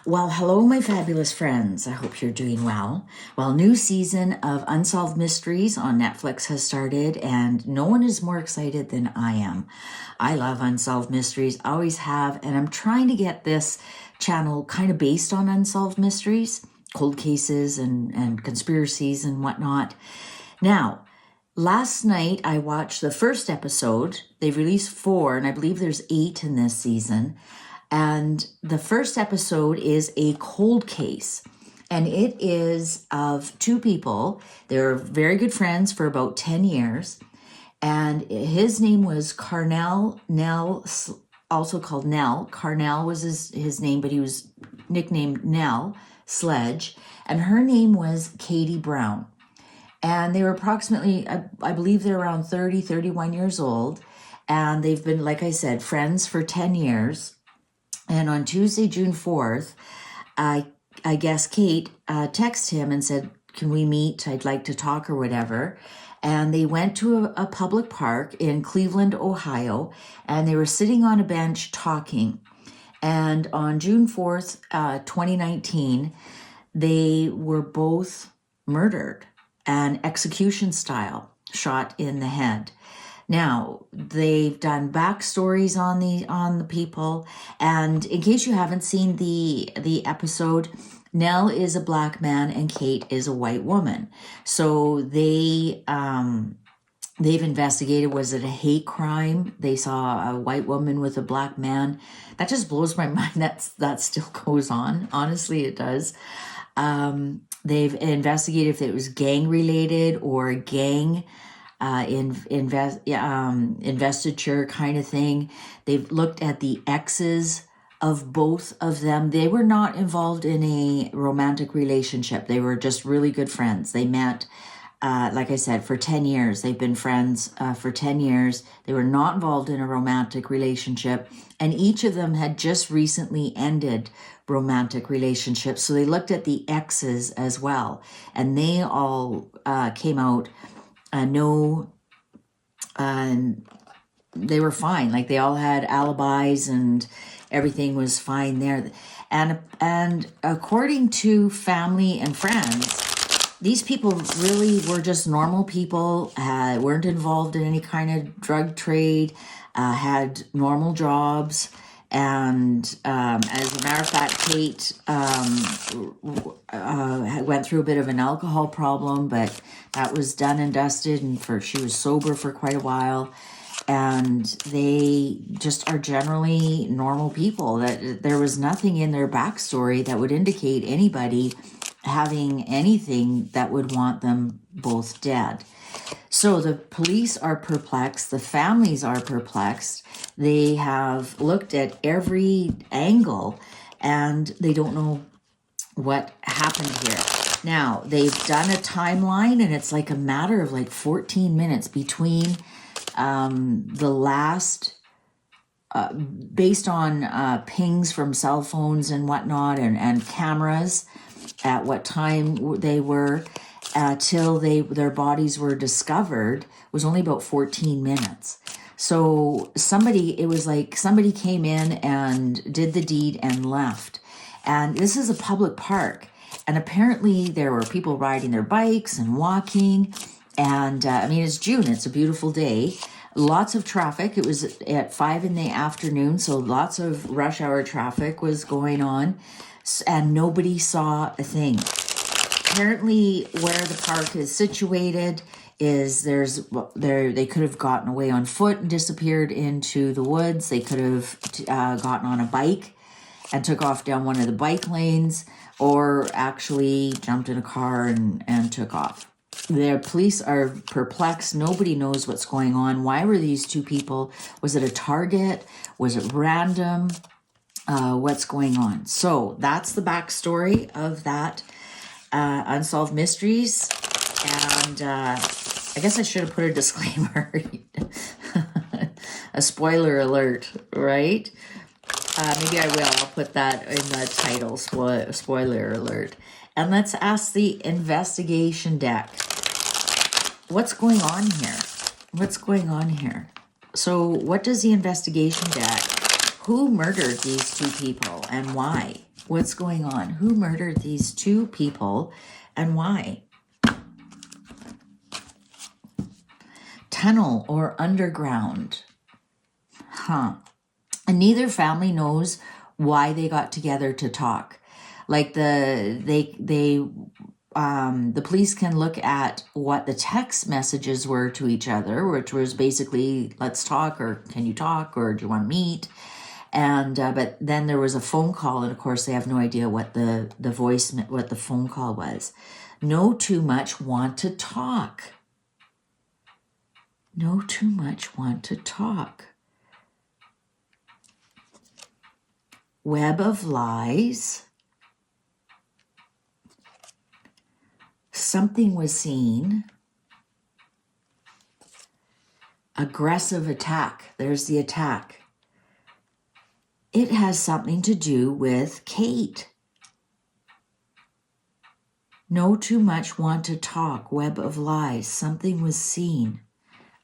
Well, hello, my fabulous friends. I hope you're doing well. Well, new season of Unsolved Mysteries on Netflix has started, and no one is more excited than I am. I love Unsolved Mysteries, always have, and I'm trying to get this channel kind of based on Unsolved Mysteries, cold cases and conspiracies and whatnot. Now, last night I watched the first episode. They've released 4, and I believe there's 8 in this season. And the first episode is a cold case, and it is of 2 people. They're very good friends for about 10 years, and his name was Nell, also called Nell. Carnell was his name, but he was nicknamed Nell Sledge, and her name was Katie Brown. And they were approximately, I believe they're around 30, 31 years old, and they've been, like I said, friends for 10 years. And on Tuesday, June 4th, I guess Kate texted him and said, can we meet? I'd like to talk or whatever. And they went to a public park in Cleveland, Ohio, and they were sitting on a bench talking. And on June 4th, 2019, they were both murdered and execution style, shot in the head. Now, they've done backstories on the people, and in case you haven't seen the episode, Nell is a black man and Kate is a white woman. So they've investigated, was it a hate crime? They saw a white woman with a black man. That just blows my mind. That still goes on. Honestly, it does. They've investigated if it was gang related or a gang investiture kind of thing. They've looked at the exes of both of them. They were not involved in a romantic relationship. They were just really good friends. They met, like I said, for 10 years. They've been friends for 10 years. They were not involved in a romantic relationship. And each of them had just recently ended romantic relationships. So they looked at the exes as well. And they all came out they were fine. Like, they all had alibis and everything was fine there. And according to family and friends, these people really were just normal people, weren't involved in any kind of drug trade, had normal jobs. And as a matter of fact, Kate went through a bit of an alcohol problem, but that was done and dusted, and she was sober for quite a while. And they just are generally normal people. That there was nothing in their backstory that would indicate anybody having anything that would want them both dead. So the police are perplexed. The families are perplexed. They have looked at every angle and they don't know what happened here. Now, they've done a timeline, and it's like a matter of like 14 minutes between the last, based on pings from cell phones and whatnot, and cameras at what time they were, till their bodies were discovered, was only about 14 minutes. So it was like somebody came in and did the deed and left. And this is a public park. And apparently there were people riding their bikes and walking. And it's June. It's a beautiful day. Lots of traffic. It was at 5 in the afternoon. So lots of rush hour traffic was going on. And nobody saw a thing. Apparently where the park is situated is they could have gotten away on foot and disappeared into the woods. They could have gotten on a bike and took off down one of the bike lanes, or actually jumped in a car and took off. The police are perplexed. Nobody knows what's going on. Why were these 2 people? Was it a target? Was it random? What's going on? So that's the backstory of that Unsolved Mysteries. And I guess I should have put a disclaimer, a spoiler alert, right? Maybe I will. I'll put that in the title, spoiler alert. And let's ask the investigation deck. What's going on here? What's going on here? So what does the investigation deck, who murdered these 2 people and why? What's going on? Who murdered these two people and why? Tunnel or underground. Huh. And neither family knows why they got together to talk. Like the police can look at what the text messages were to each other, which was basically, let's talk, or can you talk, or do you want to meet? And but then there was a phone call, and of course they have no idea what what the phone call was. Know too much, want to talk. Know too much, want to talk. Web of lies. Something was seen. Aggressive attack. There's the attack. It has something to do with Kate. Know too much, want to talk. Web of lies. Something was seen.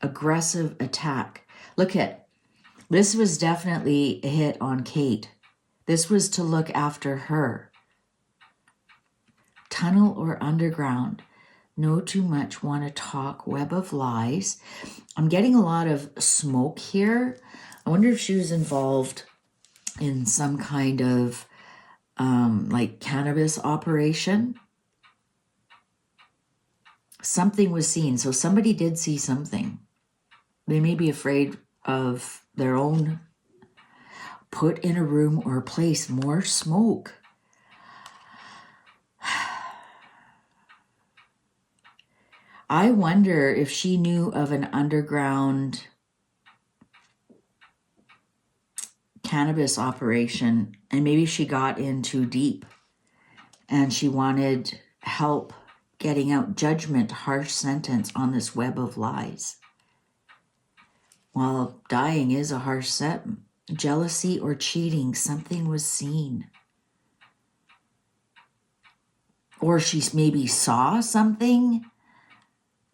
Aggressive attack. Look at, this was definitely a hit on Kate. This was to look after her. Tunnel or underground. Know too much, want to talk. Web of lies. I'm getting a lot of smoke here. I wonder if she was involved in some kind of like cannabis operation. Something was seen. So somebody did see something. They may be afraid of their own. Put in a room or a place. More smoke. I wonder if she knew of an underground cannabis operation and maybe she got in too deep and she wanted help getting out. Judgment, harsh sentence on this web of lies. Well, dying is a harsh sentence. Jealousy or cheating, something was seen. Or she maybe saw something.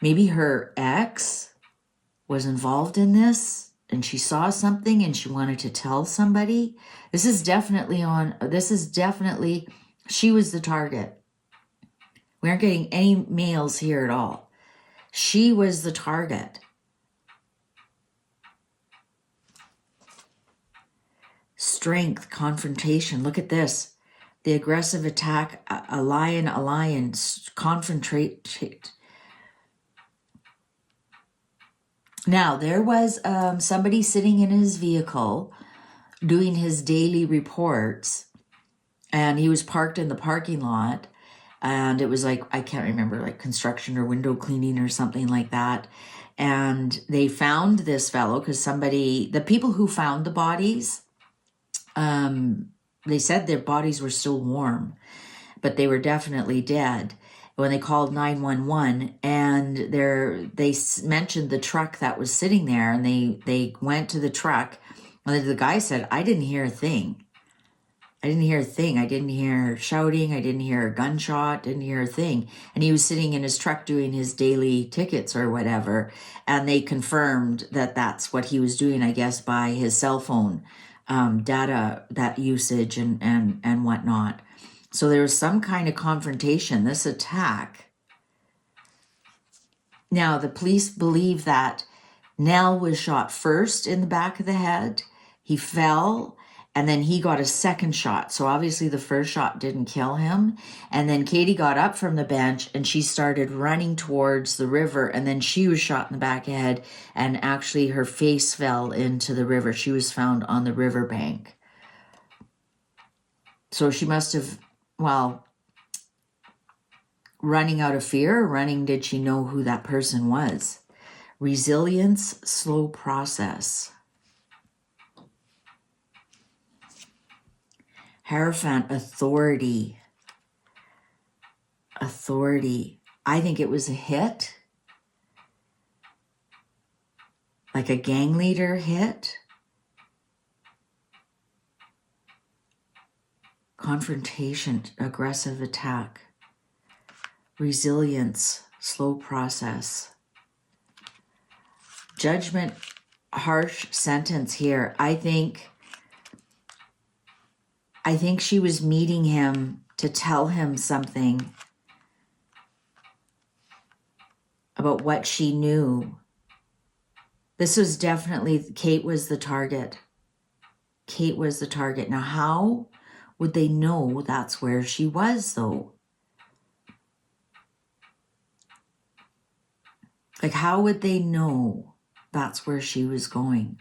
Maybe her ex was involved in this and she saw something and she wanted to tell somebody. This is definitely, she was the target. We aren't getting any males here at all. She was the target. Strength, confrontation. Look at this. The aggressive attack, a lion, confrontate. Now, there was somebody sitting in his vehicle doing his daily reports, and he was parked in the parking lot, and it was like, I can't remember, like construction or window cleaning or something like that. And they found this fellow because the people who found the bodies, they said their bodies were still warm, but they were definitely dead when they called 911, and they mentioned the truck that was sitting there, and they went to the truck, and the guy said, I didn't hear a thing. I didn't hear a thing. I didn't hear shouting. I didn't hear a gunshot. Didn't hear a thing. And he was sitting in his truck doing his daily tickets or whatever, and they confirmed that that's what he was doing, I guess, by his cell phone data, that usage and whatnot. So there was some kind of confrontation, this attack. Now, the police believe that Nell was shot first in the back of the head. He fell, and then he got a second shot. So obviously the first shot didn't kill him. And then Katie got up from the bench, and she started running towards the river, and then she was shot in the back of the head, and actually her face fell into the river. She was found on the riverbank. So she must have, running out of fear, did she know who that person was? Resilience, slow process. Hierophant, authority. Authority. I think it was a hit. Like a gang leader hit. Confrontation, aggressive attack. Resilience, slow process. Judgment, harsh sentence here. I think I think she was meeting him to tell him something about what she knew. This was definitely, Kate was the target. Kate was the target. Now, how would they know that's where she was, though? Like, how would they know that's where she was going?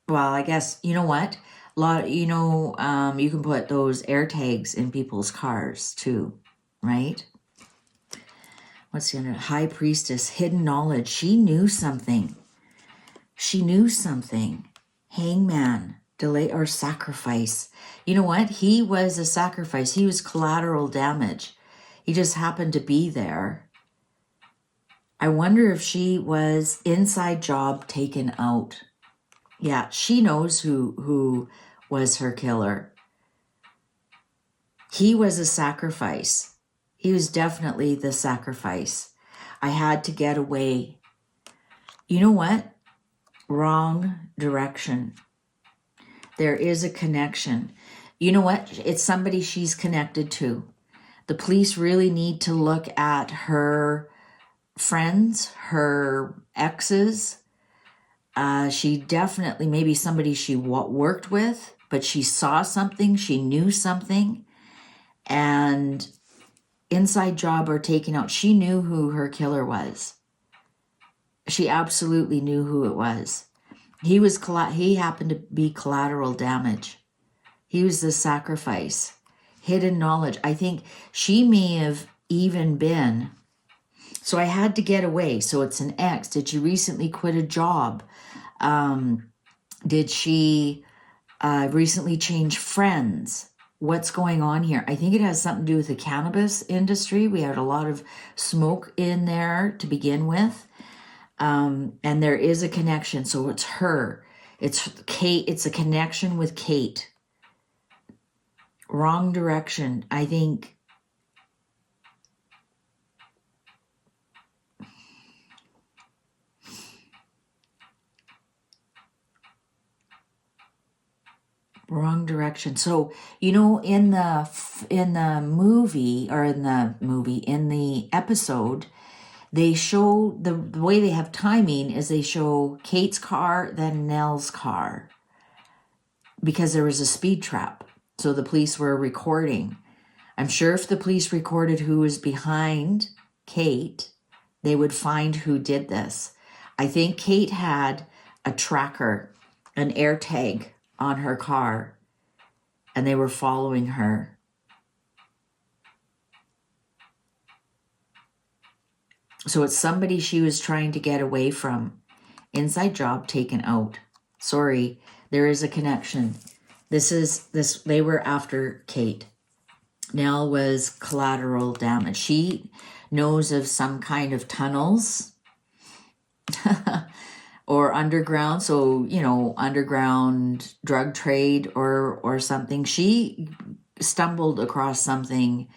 Well, I guess, you know what? You can put those air tags in people's cars too, right? What's the other? High priestess, hidden knowledge. She knew something. She knew something. Hangman, delay or sacrifice. You know what? He was a sacrifice. He was collateral damage. He just happened to be there. I wonder if she was inside job taken out. Yeah, she knows who was her killer. He was a sacrifice. He was definitely the sacrifice. I had to get away. You know what? Wrong direction. There is a connection. You know what? It's somebody she's connected to. The police really need to look at her friends, her exes. She definitely, maybe somebody she worked with, but she saw something, she knew something, and inside job or taken out. She knew who her killer was. She absolutely knew who it was. He happened to be collateral damage. He was the sacrifice. Hidden knowledge. I think she may have even been. So I had to get away. So it's an ex. Did she recently quit a job? Did she recently change friends? What's going on here? I think it has something to do with the cannabis industry. We had a lot of smoke in there to begin with. And there is a connection. So it's her. It's Kate. It's a connection with Kate. Wrong direction. I think wrong direction. So, in the movie, or in the episode, they show the way they have timing is they show Kate's car, then Nell's car, because there was a speed trap. So the police were recording. I'm sure if the police recorded who was behind Kate, they would find who did this. I think Kate had a tracker, an air tag on her car, and they were following her. So it's somebody she was trying to get away from. Inside job taken out. Sorry, there is a connection. They were after Kate. Nell was collateral damage. She knows of some kind of tunnels or underground. So, underground drug trade or something. She stumbled across something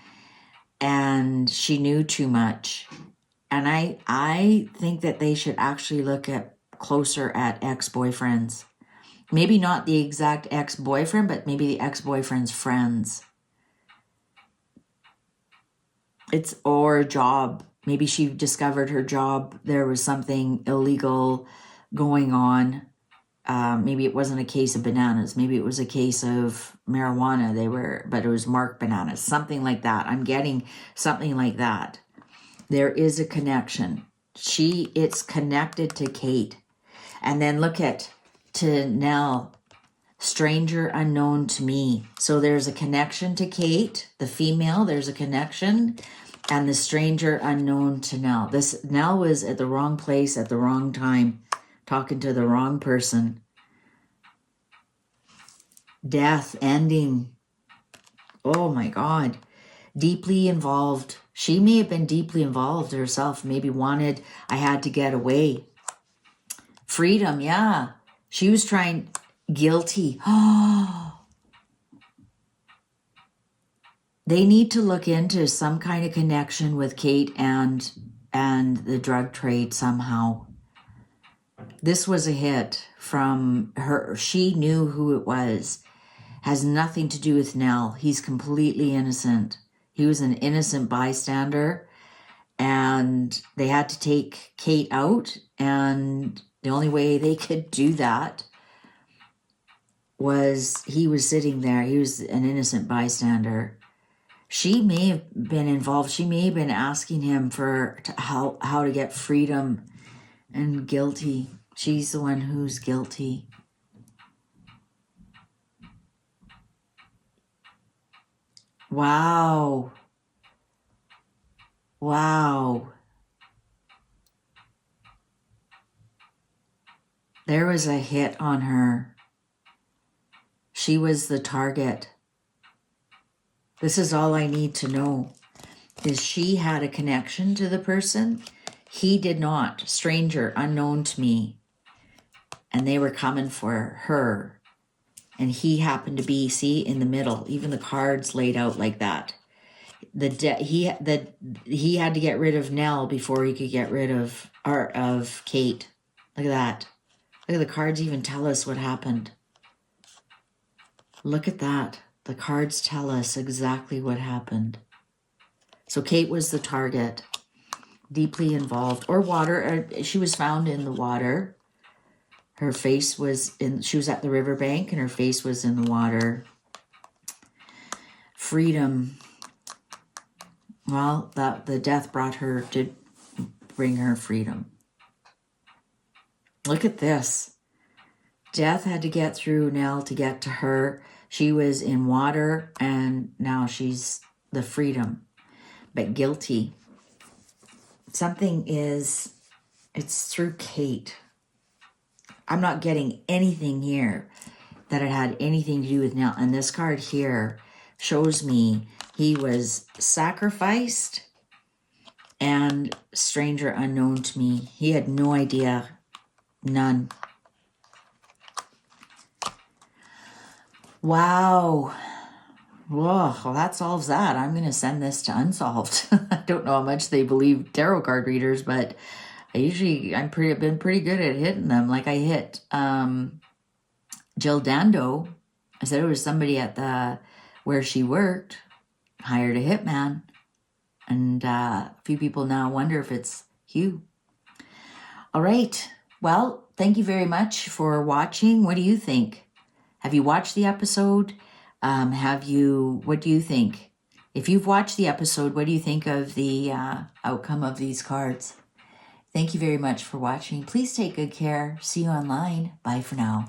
and she knew too much. And I think that they should actually look closer at ex-boyfriends. Maybe not the exact ex-boyfriend, but maybe the ex-boyfriend's friends. Or a job. Maybe she discovered her job. There was something illegal going on. Maybe it wasn't a case of bananas. Maybe it was a case of marijuana. But it was marked bananas. Something like that. I'm getting something like that. There is a connection. It's connected to Kate. And then look to Nell, stranger unknown to me. So there's a connection to Kate, the female, there's a connection, and the stranger unknown to Nell. Nell was at the wrong place at the wrong time, talking to the wrong person. Death, ending. Oh my God. Deeply involved. She may have been deeply involved herself, maybe I had to get away. Freedom, yeah. She was trying, guilty. They need to look into some kind of connection with Kate and the drug trade somehow. This was a hit from her. She knew who it was. Has nothing to do with Nell. He's completely innocent. He was an innocent bystander, and they had to take Kate out, and the only way they could do that was he was sitting there. He was an innocent bystander. She may have been involved. She may have been asking him for how to get freedom, and guilty. She's the one who's guilty. Wow. Wow. There was a hit on her. She was the target. This is all I need to know, is she had a connection to the person. He did not. Stranger, unknown to me. And they were coming for her. And he happened to be, see, in the middle. Even the cards laid out like that. He had to get rid of Nell before he could get rid of Kate. Look at that. Look at the cards even tell us what happened. Look at that. The cards tell us exactly what happened. So Kate was the target, deeply involved, or water. She was found in the water. Her face was she was at the riverbank and her face was in the water. Freedom. Well, the death did bring her freedom. Look at this. Death had to get through Nell to get to her. She was in water and now she's the freedom, but guilty. It's through Kate. I'm not getting anything here that it had anything to do with Nell. And this card here shows me he was sacrificed and stranger unknown to me. He had no idea. None. Wow. Whoa, well, that solves that. I'm going to send this to Unsolved. I don't know how much they believe tarot card readers, but I've been pretty good at hitting them. Like I hit Jill Dando. I said it was somebody at where she worked, hired a hitman. And a few people now wonder if it's Hugh. All right. Well, thank you very much for watching. What do you think? Have you watched the episode? What do you think? If you've watched the episode, what do you think of the outcome of these cards? Thank you very much for watching. Please take good care. See you online. Bye for now.